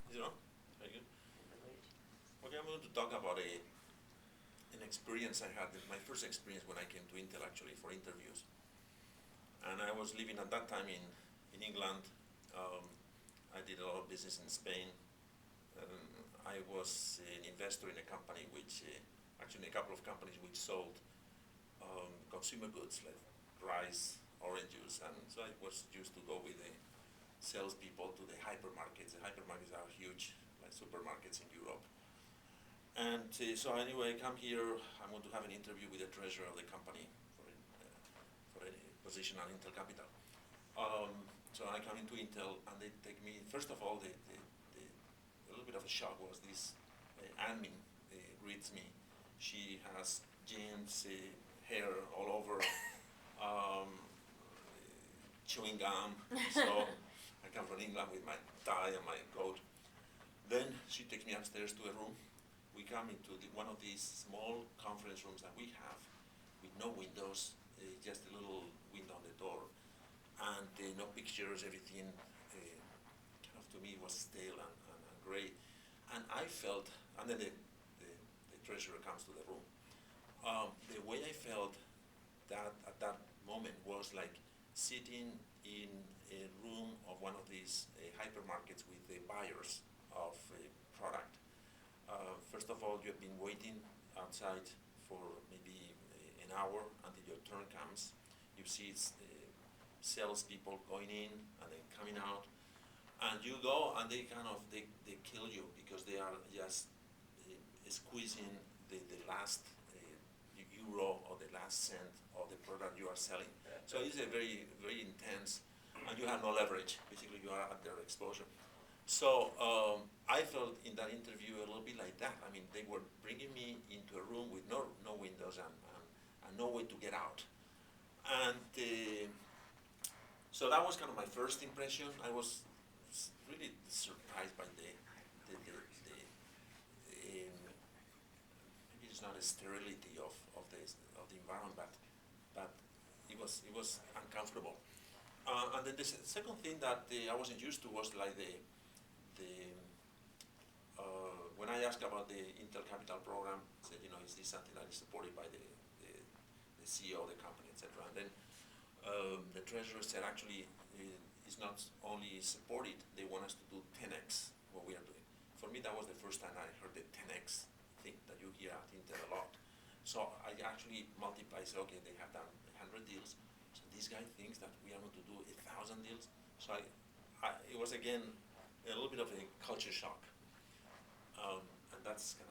Is it on? Very good. Okay, I'm going to talk about an experience I had, my first experience when I came to Intel actually for interviews. And I was living at that time in England. Um, I did a lot of business in Spain. I was an investor in a company which, actually a couple of companies which sold consumer goods like rice, orange juice, and so I was used to go with the salespeople to the hypermarkets. The hypermarkets are huge, like supermarkets in Europe. And so anyway, I come here, I'm going to have an interview with the treasurer of the company for a position on Intel Capital. So I come into Intel and they take me, first of all, a little bit of a shock was this admin greets me. She has jeans, hair all over, um, chewing gum. So I come from England with my tie and my coat. Then she takes me upstairs to a room. We come into one of these small conference rooms that we have with no windows, just a little window on the door, and no pictures, everything kind of to me was stale and gray. And I felt, and then the treasurer comes to the room. The way I felt that at that moment was like sitting in a room of one of these hypermarkets with the buyers of a product. First of all, you have been waiting outside for maybe an hour until your turn comes. You see salespeople going in and then coming out, and you go and they they kill you because they are just squeezing the last euro or the last cent of the product you are selling. So it's a very, very intense, and you have no leverage. Basically, you are at their exposure. So I felt in that interview a little bit like that. I mean, they were bringing me into a room with no windows and no way to get out. And so that was kind of my first impression. I was really surprised by maybe it's not a sterility of the environment, but it was uncomfortable. And then the second thing that I wasn't used to was like when I asked about the Intel Capital program, I said, is this something that is supported by the CEO of the company, etc. And then the treasurer said, actually, it's not only supported, they want us to do 10x what we are doing. For me, that was the first time I heard the 10x thing that you hear at Intel a lot. So I actually multiplied, said, okay, they have done 100 deals. So this guy thinks that we are going to do 1,000 deals. So it was again a little bit of a culture shock, and that's kind